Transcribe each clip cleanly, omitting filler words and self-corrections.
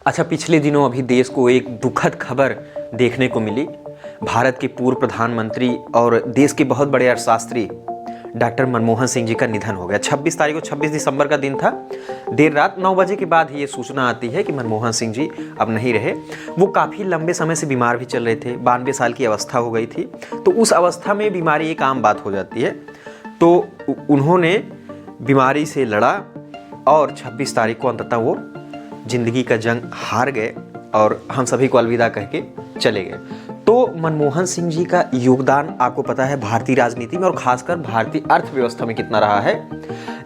अच्छा, पिछले दिनों अभी देश को एक दुखद खबर देखने को मिली। भारत के पूर्व प्रधानमंत्री और देश के बहुत बड़े अर्थशास्त्री डॉक्टर मनमोहन सिंह जी का निधन हो गया। 26 तारीख को 26 दिसंबर का दिन था। देर रात 9 बजे के बाद ही ये सूचना आती है कि मनमोहन सिंह जी अब नहीं रहे। वो काफ़ी लंबे समय से बीमार भी चल रहे थे, 92 साल की अवस्था हो गई थी। तो उस अवस्था में बीमारी एक आम बात हो जाती है। तो उन्होंने बीमारी से लड़ा और 26 तारीख को अंततः वो जिंदगी का जंग हार गए और हम सभी को अलविदा कह के चले गए। तो मनमोहन सिंह जी का योगदान आपको पता है भारतीय राजनीति में और खासकर भारतीय अर्थव्यवस्था में कितना रहा है,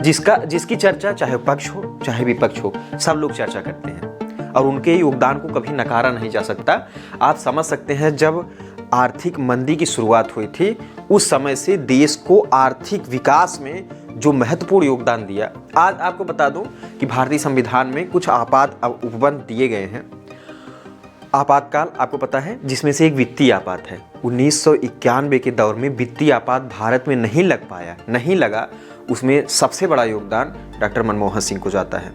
जिसकी चर्चा चाहे पक्ष हो चाहे विपक्ष हो, सब लोग चर्चा करते हैं और उनके योगदान को कभी नकारा नहीं जा सकता। आप समझ सकते हैं, जब आर्थिक मंदी की शुरुआत हुई थी उस समय से देश को आर्थिक विकास में जो महत्वपूर्ण योगदान दिया। आज आपको बता दूं कि भारतीय संविधान में कुछ आपात उपबंध दिए गए हैं। आपातकाल आपको पता है, जिसमें से एक वित्तीय आपात है। 1991 के दौर में वित्तीय आपात भारत में नहीं लगा। उसमें सबसे बड़ा योगदान डॉक्टर मनमोहन सिंह को जाता है।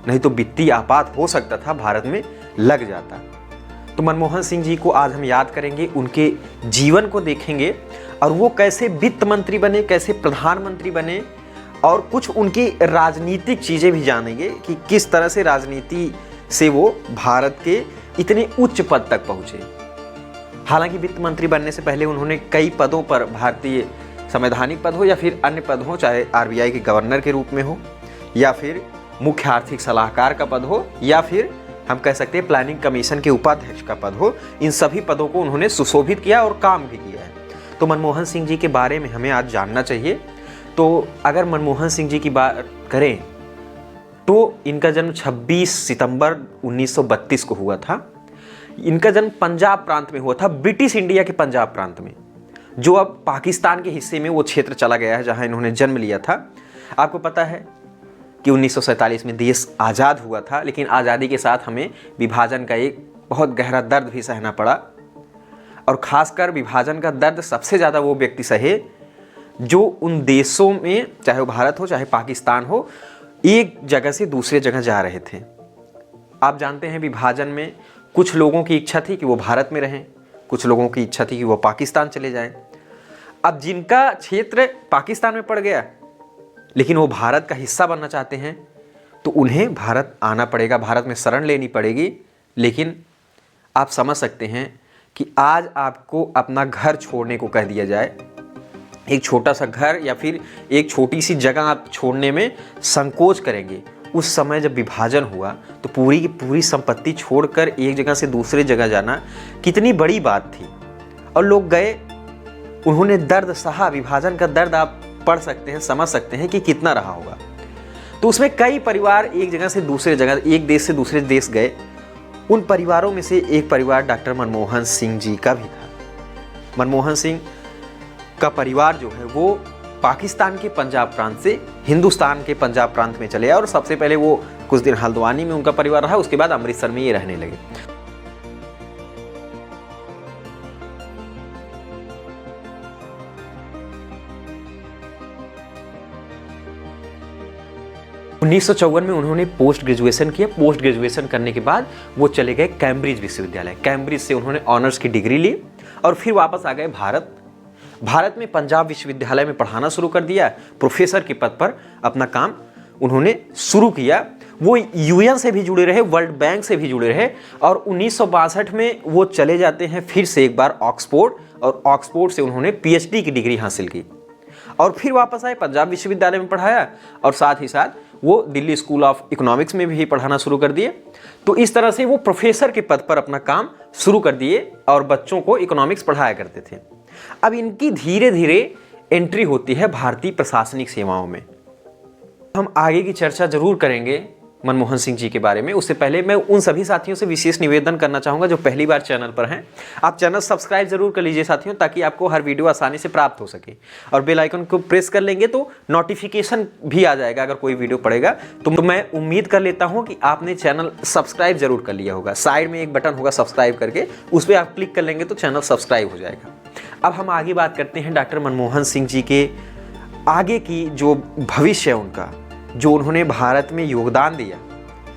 नहीं तो वित्तीय आपात हो सकता था, भारत में लग जाता। तो मनमोहन सिंह जी को आज हम याद करेंगे, उनके जीवन को देखेंगे और वो कैसे वित्त मंत्री बने, कैसे प्रधानमंत्री बने और कुछ उनकी राजनीतिक चीज़ें भी जानेंगे कि किस तरह से राजनीति से वो भारत के इतने उच्च पद तक पहुँचे। हालांकि वित्त मंत्री बनने से पहले उन्होंने कई पदों पर, भारतीय संवैधानिक पद हो या फिर अन्य पद हो, चाहे आरबीआई के गवर्नर के रूप में हो या फिर मुख्य आर्थिक सलाहकार का पद हो या फिर हम कह सकते हैं प्लानिंग कमीशन के उपाध्यक्ष का पद हो, इन सभी पदों को उन्होंने सुशोभित किया और काम भी किया है। तो मनमोहन सिंह जी के बारे में हमें आज जानना चाहिए। तो अगर मनमोहन सिंह जी की बात करें तो इनका जन्म 26 सितंबर 1932 को हुआ था। इनका जन्म पंजाब प्रांत में हुआ था, ब्रिटिश इंडिया के पंजाब प्रांत में, जो अब पाकिस्तान के हिस्से में वो क्षेत्र चला गया है जहां इन्होंने जन्म लिया था। आपको पता है कि 1947 में देश आज़ाद हुआ था, लेकिन आज़ादी के साथ हमें विभाजन का एक बहुत गहरा दर्द भी सहना पड़ा और ख़ासकर विभाजन का दर्द सबसे ज़्यादा वो व्यक्ति सहे जो उन देशों में, चाहे वो भारत हो चाहे पाकिस्तान हो, एक जगह से दूसरे जगह जा रहे थे। आप जानते हैं, विभाजन में कुछ लोगों की इच्छा थी कि वो भारत में रहें, कुछ लोगों की इच्छा थी कि वो पाकिस्तान चले जाएं। अब जिनका क्षेत्र पाकिस्तान में पड़ गया लेकिन वो भारत का हिस्सा बनना चाहते हैं तो उन्हें भारत आना पड़ेगा, भारत में शरण लेनी पड़ेगी। लेकिन आप समझ सकते हैं कि आज आपको अपना घर छोड़ने को कह दिया जाए, एक छोटा सा घर या फिर एक छोटी सी जगह आप छोड़ने में संकोच करेंगे। उस समय जब विभाजन हुआ तो पूरी की पूरी संपत्ति छोड़कर एक जगह से दूसरे जगह जाना कितनी बड़ी बात थी। और लोग गए, उन्होंने दर्द सहा, विभाजन का दर्द आप पढ़ सकते हैं, समझ सकते हैं कि कितना रहा होगा। तो उसमें कई परिवार एक जगह से दूसरे जगह, एक देश से दूसरे देश गए। उन परिवारों में से एक परिवार डॉक्टर मनमोहन सिंह जी का भी था। मनमोहन सिंह का परिवार जो है वो पाकिस्तान के पंजाब प्रांत से हिंदुस्तान के पंजाब प्रांत में चले आए और सबसे पहले वो कुछ दिन हल्द्वानी में उनका परिवार रहा, उसके बाद अमृतसर में ये रहने लगे। उन्नीस में उन्होंने पोस्ट ग्रेजुएशन किया। पोस्ट ग्रेजुएशन करने के बाद वो चले गए कैम्ब्रिज विश्वविद्यालय। कैम्ब्रिज से उन्होंने ऑनर्स की डिग्री ली और फिर वापस आ गए भारत में पंजाब विश्वविद्यालय में पढ़ाना शुरू कर दिया। प्रोफेसर के पद पर अपना काम उन्होंने शुरू किया। वो यूएन से भी जुड़े रहे, वर्ल्ड बैंक से भी जुड़े रहे और 1962 में वो चले जाते हैं फिर से एक बार ऑक्सफोर्ड, और ऑक्सफोर्ड से उन्होंने पीएचडी की डिग्री हासिल की और फिर वापस आए, पंजाब विश्वविद्यालय में पढ़ाया और साथ ही साथ वो दिल्ली स्कूल ऑफ इकोनॉमिक्स में भी पढ़ाना शुरू कर दिए। तो इस तरह से वो प्रोफेसर के पद पर अपना काम शुरू कर दिए और बच्चों को इकोनॉमिक्स पढ़ाया करते थे। अब इनकी धीरे धीरे एंट्री होती है भारतीय प्रशासनिक सेवाओं में। हम आगे की चर्चा जरूर करेंगे मनमोहन सिंह जी के बारे में। उससे पहले मैं उन सभी साथियों से विशेष निवेदन करना चाहूँगा जो पहली बार चैनल पर हैं, आप चैनल सब्सक्राइब जरूर कर लीजिए साथियों, ताकि आपको हर वीडियो आसानी से प्राप्त हो सके और बेल आइकन को प्रेस कर लेंगे तो नोटिफिकेशन भी आ जाएगा अगर कोई वीडियो पड़ेगा। तो मैं उम्मीद कर लेता हूँ कि आपने चैनल सब्सक्राइब जरूर कर लिया होगा। साइड में एक बटन होगा सब्सक्राइब करके, उस पर आप क्लिक कर लेंगे तो चैनल सब्सक्राइब हो जाएगा। अब हम आगे बात करते हैं डॉक्टर मनमोहन सिंह जी के आगे की जो भविष्य है उनका, जो उन्होंने भारत में योगदान दिया।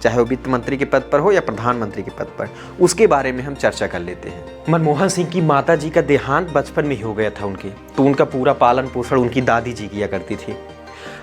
चाहे वो वित्त मंत्री के पद पर हो या प्रधानमंत्री के पद पर, उसके बारे में हम चर्चा कर लेते हैं। मनमोहन सिंह की माता जी का देहांत बचपन में ही हो गया था उनके, तो उनका पूरा पालन पोषण उनकी दादी जी किया करती थी।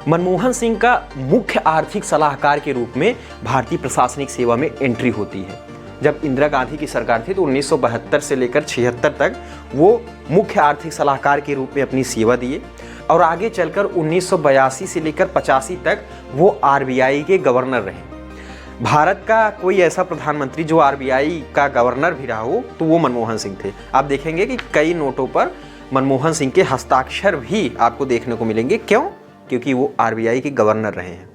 मनमोहन सिंह का मुख्य आर्थिक सलाहकार के रूप में भारतीय प्रशासनिक सेवा में एंट्री होती है। जब इंदिरा गांधी की सरकार थी तो 1972 से लेकर 76 तक वो मुख्य आर्थिक सलाहकार के रूप में अपनी सेवा दिए और आगे चलकर 1982 से लेकर 85 तक वो आरबीआई के गवर्नर रहे। भारत का कोई ऐसा प्रधानमंत्री जो आरबीआई का गवर्नर भी रहा हो तो वो मनमोहन सिंह थे। आप देखेंगे कि कई नोटों पर मनमोहन सिंह के हस्ताक्षर भी आपको देखने को मिलेंगे। क्यों? क्योंकि वो आरबीआई के गवर्नर रहे हैं।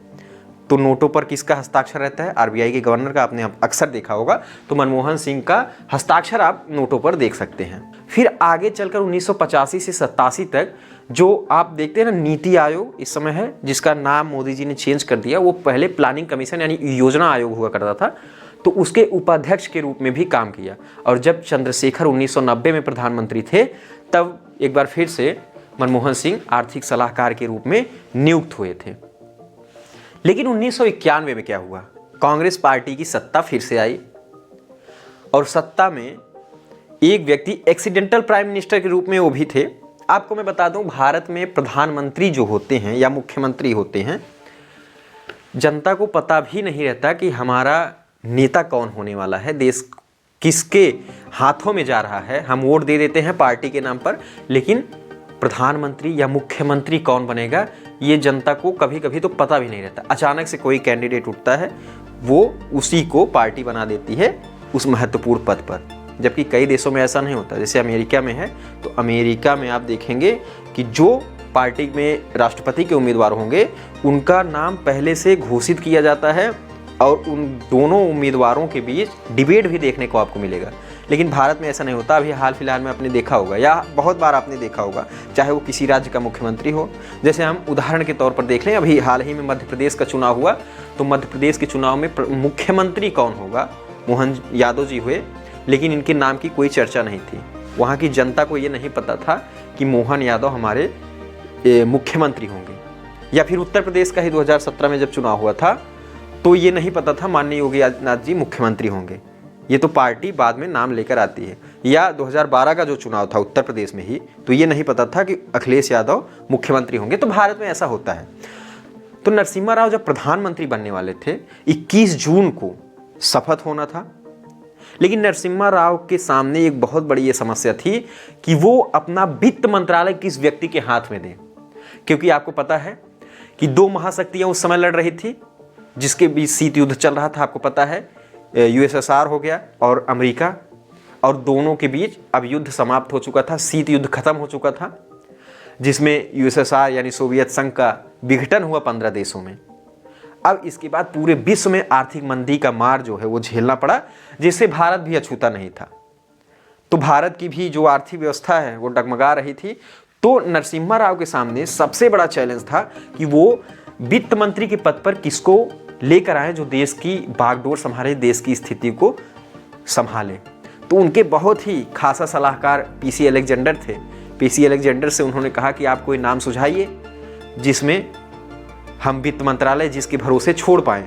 तो नोटों पर किसका हस्ताक्षर रहता है? आरबीआई के गवर्नर का। आपने अक्सर देखा होगा, तो मनमोहन सिंह का हस्ताक्षर आप नोटों पर देख सकते हैं। फिर आगे चलकर 1985 से 87 तक जो आप देखते हैं ना, नीति आयोग इस समय है, जिसका नाम मोदी जी ने चेंज कर दिया। वो पहले प्लानिंग कमीशन यानी योजना आयोग हुआ करता था, तो उसके उपाध्यक्ष के रूप में भी काम किया। और जब चंद्रशेखर 1990 में प्रधानमंत्री थे, तब एक बार फिर से मनमोहन सिंह आर्थिक सलाहकार के रूप में नियुक्त हुए थे। लेकिन 1991 में क्या हुआ? कांग्रेस पार्टी की सत्ता फिर से आई और सत्ता में एक व्यक्ति एक्सीडेंटल प्राइम मिनिस्टर के रूप में वो भी थे। आपको मैं बता दूं, भारत में प्रधानमंत्री जो होते हैं या मुख्यमंत्री होते हैं, जनता को पता भी नहीं रहता कि हमारा नेता कौन होने वाला है, देश किसके हाथों में जा रहा है। हम वोट दे देते हैं पार्टी के नाम पर, लेकिन प्रधानमंत्री या मुख्यमंत्री कौन बनेगा ये जनता को कभी कभी तो पता भी नहीं रहता। अचानक से कोई कैंडिडेट उठता है, वो उसी को पार्टी बना देती है उस महत्वपूर्ण पद पर। जबकि कई देशों में ऐसा नहीं होता। जैसे अमेरिका में है, तो अमेरिका में आप देखेंगे कि जो पार्टी में राष्ट्रपति के उम्मीदवार होंगे उनका नाम पहले से घोषित किया जाता है और उन दोनों उम्मीदवारों के बीच डिबेट भी देखने को आपको मिलेगा। लेकिन भारत में ऐसा नहीं होता। अभी हाल फिलहाल में आपने देखा होगा या बहुत बार आपने देखा होगा, चाहे वो किसी राज्य का मुख्यमंत्री हो। जैसे हम उदाहरण के तौर पर देख लें, अभी हाल ही में मध्य प्रदेश का चुनाव हुआ, तो मध्य प्रदेश के चुनाव में मुख्यमंत्री कौन होगा? मोहन यादव जी हुए, लेकिन इनके नाम की कोई चर्चा नहीं थी। वहाँ की जनता को ये नहीं पता था कि मोहन यादव हमारे मुख्यमंत्री होंगे। या फिर उत्तर प्रदेश का ही 2017 में जब चुनाव हुआ था, तो ये नहीं पता था माननीय योगी आदित्यनाथ जी मुख्यमंत्री होंगे। ये तो पार्टी बाद में नाम लेकर आती है। या 2012 का जो चुनाव था उत्तर प्रदेश में ही, तो ये नहीं पता था कि अखिलेश यादव मुख्यमंत्री होंगे। तो भारत में ऐसा होता है। तो नरसिम्हा राव जब प्रधानमंत्री बनने वाले थे, 21 जून को शपथ होना था, लेकिन नरसिम्हा राव के सामने एक बहुत बड़ी ये समस्या थी कि वो अपना वित्त मंत्रालय किस व्यक्ति के हाथ में दें। क्योंकि आपको पता है कि दो महाशक्तियां उस समय लड़ रही थी, जिसके बीच शीत युद्ध चल रहा था। आपको पता है, यूएसएसआर हो गया और अमेरिका, और दोनों के बीच अब युद्ध समाप्त हो चुका था, शीत युद्ध खत्म हो चुका था, जिसमें यूएसएसआर यानी सोवियत संघ का विघटन हुआ 15 देशों में। अब इसके बाद पूरे विश्व में आर्थिक मंदी का मार जो है वो झेलना पड़ा, जिससे भारत भी अछूता नहीं था। तो भारत की भी जो आर्थिक व्यवस्था है वो डगमगा रही थी। तो नरसिम्हा राव के सामने सबसे बड़ा चैलेंज था कि वो वित्त मंत्री के पद पर किसको लेकर आए जो देश की बागडोर संभाले, देश की स्थिति को संभाले। तो उनके बहुत ही खासा सलाहकार पीसी अलेक्जेंडर थे। पीसी अलेक्जेंडर से उन्होंने कहा कि आप कोई नाम सुझाइए जिसमें हम वित्त मंत्रालय जिसके भरोसे छोड़ पाएं।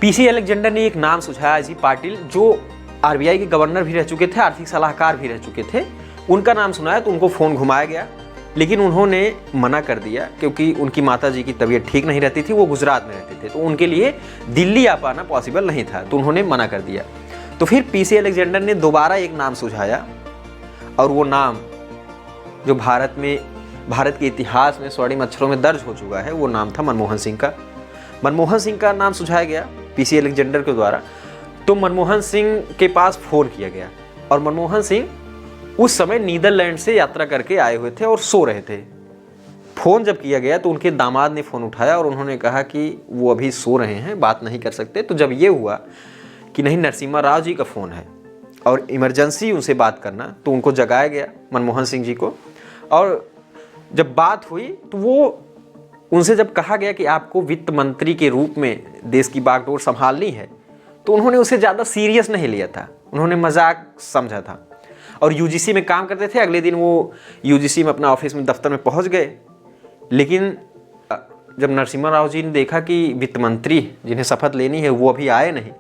पीसी अलेक्जेंडर ने एक नाम सुझाया, अजय पाटिल, जो आरबीआई के गवर्नर भी रह चुके थे, आर्थिक सलाहकार भी रह चुके थे। उनका नाम सुनाया तो उनको फ़ोन घुमाया गया, लेकिन उन्होंने मना कर दिया क्योंकि उनकी माता जी की तबीयत ठीक नहीं रहती थी, वो गुजरात में रहते थे, तो उनके लिए दिल्ली आ पाना पॉसिबल नहीं था, तो उन्होंने मना कर दिया। तो फिर पीसी अलेक्जेंडर ने दोबारा एक नाम सुझाया, और वो नाम जो भारत के इतिहास में स्वर्णिम अक्षरों में दर्ज हो चुका है, वो नाम था मनमोहन सिंह का। मनमोहन सिंह का नाम सुझाया गया पीसी अलेक्जेंडर के द्वारा। तो मनमोहन सिंह के पास फ़ोन किया गया, और मनमोहन सिंह उस समय नीदरलैंड से यात्रा करके आए हुए थे और सो रहे थे। फ़ोन जब किया गया तो उनके दामाद ने फ़ोन उठाया और उन्होंने कहा कि वो अभी सो रहे हैं, बात नहीं कर सकते। तो जब ये हुआ कि नहीं, नरसिम्हा राव जी का फ़ोन है और इमरजेंसी उनसे बात करना, तो उनको जगाया गया मनमोहन सिंह जी को। और जब बात हुई तो वो उनसे जब कहा गया कि आपको वित्त मंत्री के रूप में देश की बागडोर संभालनी है, तो उन्होंने उसे ज़्यादा सीरियस नहीं लिया था, उन्होंने मजाक समझा था। और यूजीसी में काम करते थे। अगले दिन वो यूजीसी में अपना ऑफिस में दफ्तर में पहुंच गए, लेकिन जब नरसिम्हा राव जी ने देखा कि वित्त मंत्री जिन्हें शपथ लेनी है वो अभी आए नहीं,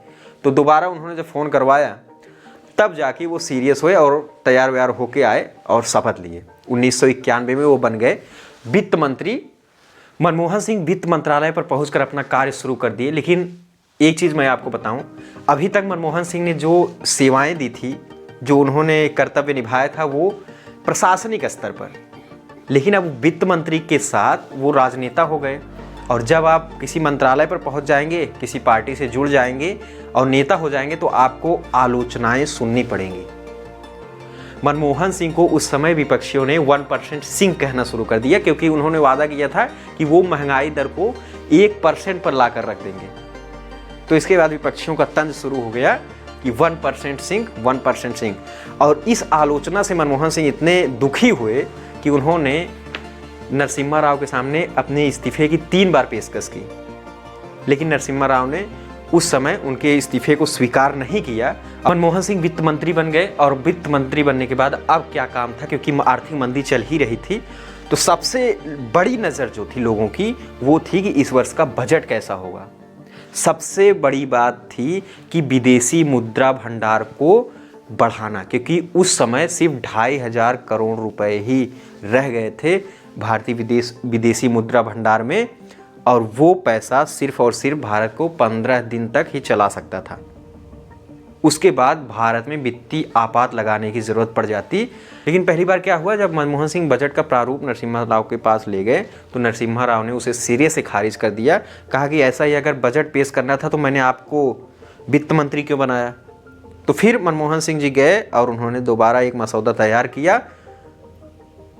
तो दोबारा उन्होंने जब फ़ोन करवाया तब जाके वो सीरियस हुए और तैयार व्यार होके आए और शपथ लिए। 1991 में वो बन गए वित्त मंत्री। मनमोहन सिंह वित्त मंत्रालय पर पहुंचकर अपना कार्य शुरू कर दिए। लेकिन एक चीज़ मैं आपको बताऊं, अभी तक मनमोहन सिंह ने जो सेवाएं दी थी, जो उन्होंने कर्तव्य निभाया था, वो प्रशासनिक स्तर पर। लेकिन अब वित्त मंत्री के साथ वो राजनेता हो गए, और जब आप किसी मंत्रालय पर पहुंच जाएंगे, किसी पार्टी से जुड़ जाएंगे और नेता हो जाएंगे, तो आपको आलोचनाएं सुननी पड़ेंगी। मनमोहन सिंह को उस समय विपक्षियों ने 1% सिंह कहना शुरू कर दिया, क्योंकि उन्होंने वादा किया था कि वो महंगाई दर को 1% पर लाकर रख देंगे। तो इसके बाद विपक्षियों का तंज शुरू हो गया कि 1% सिंह, 1% सिंह। और इस आलोचना से मनमोहन सिंह इतने दुखी हुए कि उन्होंने नरसिम्हा राव के सामने अपने इस्तीफे की 3 बार पेशकश की। लेकिन नरसिम्हा राव ने उस समय उनके इस्तीफे को स्वीकार नहीं किया। मनमोहन सिंह वित्त मंत्री बन गए, और वित्त मंत्री बनने के बाद अब क्या काम था, क्योंकि आर्थिक मंदी चल ही रही थी, तो सबसे बड़ी नज़र जो थी लोगों की वो थी कि इस वर्ष का बजट कैसा होगा। सबसे बड़ी बात थी कि विदेशी मुद्रा भंडार को बढ़ाना, क्योंकि उस समय सिर्फ 2,500 करोड़ रुपए ही रह गए थे भारतीय विदेशी मुद्रा भंडार में, और वो पैसा सिर्फ और सिर्फ भारत को 15 दिन तक ही चला सकता था। उसके बाद भारत में वित्तीय आपात लगाने की ज़रूरत पड़ जाती। लेकिन पहली बार क्या हुआ, जब मनमोहन सिंह बजट का प्रारूप नरसिम्हा राव के पास ले गए, तो नरसिम्हा राव ने उसे सिरे से खारिज कर दिया। कहा कि ऐसा ही अगर बजट पेश करना था तो मैंने आपको वित्त मंत्री क्यों बनाया। तो फिर मनमोहन सिंह जी गए और उन्होंने दोबारा एक मसौदा तैयार किया।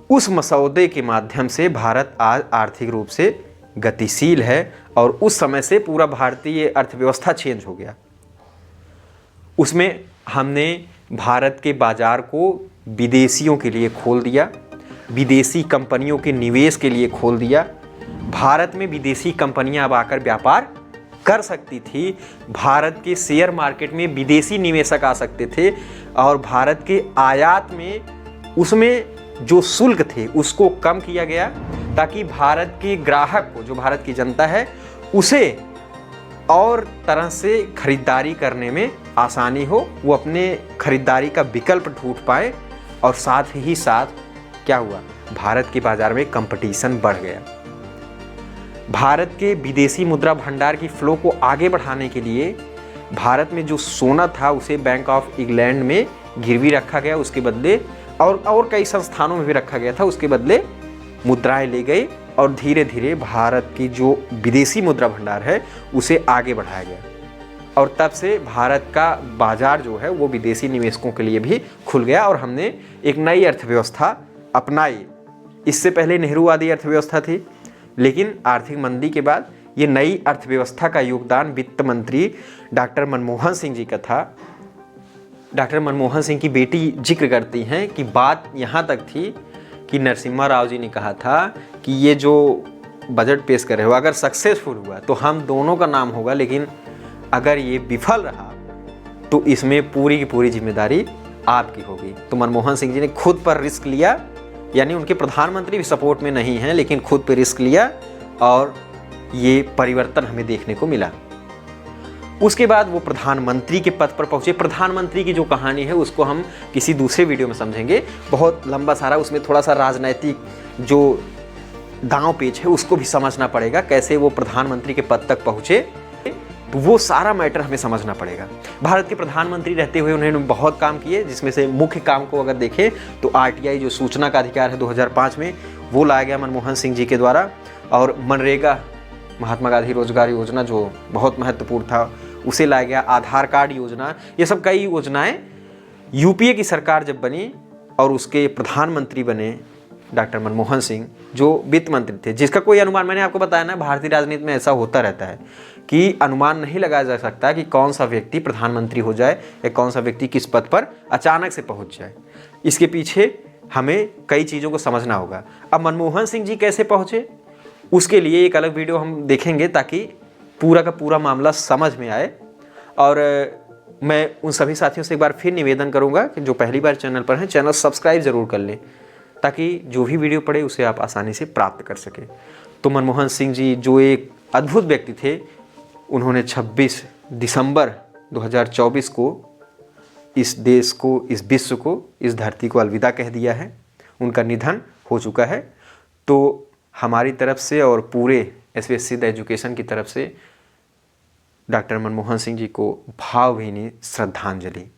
उस मसौदे के माध्यम से भारत आज आर्थिक रूप से गतिशील है, और उस समय से पूरा भारतीय अर्थव्यवस्था चेंज हो गया। उसमें हमने भारत के बाजार को विदेशियों के लिए खोल दिया, विदेशी कंपनियों के निवेश के लिए खोल दिया। भारत में विदेशी कंपनियां अब आकर व्यापार कर सकती थी। भारत के शेयर मार्केट में विदेशी निवेशक आ सकते थे, और भारत के आयात में उसमें जो शुल्क थे उसको कम किया गया, ताकि भारत के ग्राहक को, जो भारत की जनता है, उसे और तरह से खरीदारी करने में आसानी हो, वो अपने खरीदारी का विकल्प ढूंढ पाए। और साथ ही साथ क्या हुआ, भारत के बाजार में कंपटीशन बढ़ गया। भारत के विदेशी मुद्रा भंडार की फ्लो को आगे बढ़ाने के लिए भारत में जो सोना था उसे बैंक ऑफ इंग्लैंड में गिरवी रखा गया, उसके बदले और कई संस्थानों में भी रखा गया था, उसके बदले मुद्राएं ले गई, और धीरे धीरे भारत की जो विदेशी मुद्रा भंडार है उसे आगे बढ़ाया गया। और तब से भारत का बाजार जो है वो विदेशी निवेशकों के लिए भी खुल गया, और हमने एक नई अर्थव्यवस्था अपनाई। इससे पहले नेहरूवादी अर्थव्यवस्था थी, लेकिन आर्थिक मंदी के बाद ये नई अर्थव्यवस्था का योगदान वित्त मंत्री डॉक्टर मनमोहन सिंह जी का था। डॉक्टर मनमोहन सिंह की बेटी जिक्र करती हैं कि बात यहाँ तक थी कि नरसिम्हा राव जी ने कहा था कि ये जो बजट पेश कर रहे हो अगर सक्सेसफुल हुआ तो हम दोनों का नाम होगा, लेकिन अगर ये विफल रहा तो इसमें पूरी की पूरी जिम्मेदारी आपकी होगी। तो मनमोहन सिंह जी ने खुद पर रिस्क लिया, यानी उनके प्रधानमंत्री भी सपोर्ट में नहीं हैं, लेकिन खुद पर रिस्क लिया, और ये परिवर्तन हमें देखने को मिला। उसके बाद वो प्रधानमंत्री के पद पर पहुंचे। प्रधानमंत्री की जो कहानी है उसको हम किसी दूसरे वीडियो में समझेंगे, बहुत लंबा सारा, उसमें थोड़ा सा राजनैतिक जो दांव पेच है उसको भी समझना पड़ेगा, कैसे वो प्रधानमंत्री के पद तक पहुंचे, तो वो सारा मैटर हमें समझना पड़ेगा। भारत के प्रधानमंत्री रहते हुए उन्होंने बहुत काम किए, जिसमें से मुख्य काम को अगर देखें तो RTI जो सूचना का अधिकार है 2005 में वो लाया गया मनमोहन सिंह जी के द्वारा, और मनरेगा महात्मा गांधी रोजगार योजना जो बहुत महत्वपूर्ण था उसे लाया गया, आधार कार्ड योजना, ये सब कई योजनाएं UPA की सरकार जब बनी और उसके प्रधानमंत्री बने डॉक्टर मनमोहन सिंह जो वित्त मंत्री थे, जिसका कोई अनुमान, मैंने आपको बताया ना, भारतीय राजनीति में ऐसा होता रहता है कि अनुमान नहीं लगाया जा सकता कि कौन सा व्यक्ति प्रधानमंत्री हो जाए या कौन सा व्यक्ति किस पद पर अचानक से पहुंच जाए। इसके पीछे हमें कई चीज़ों को समझना होगा। अब मनमोहन सिंह जी कैसे पहुंचे उसके लिए एक अलग वीडियो हम देखेंगे, ताकि पूरा का पूरा मामला समझ में आए। और मैं उन सभी साथियों से एक बार फिर निवेदन करूंगा कि जो पहली बार चैनल पर हैं, चैनल सब्सक्राइब ज़रूर कर लें, ताकि जो भी वीडियो पड़े उसे आप आसानी से प्राप्त कर सकें। तो मनमोहन सिंह जी जो एक अद्भुत व्यक्ति थे, उन्होंने 26 दिसंबर 2024 को इस देश को, इस विश्व को, इस धरती को अलविदा कह दिया है। उनका निधन हो चुका है। तो हमारी तरफ से और पूरे एसबीएस सिद्ध एजुकेशन की तरफ से डॉक्टर मनमोहन सिंह जी को भावभीनी श्रद्धांजलि।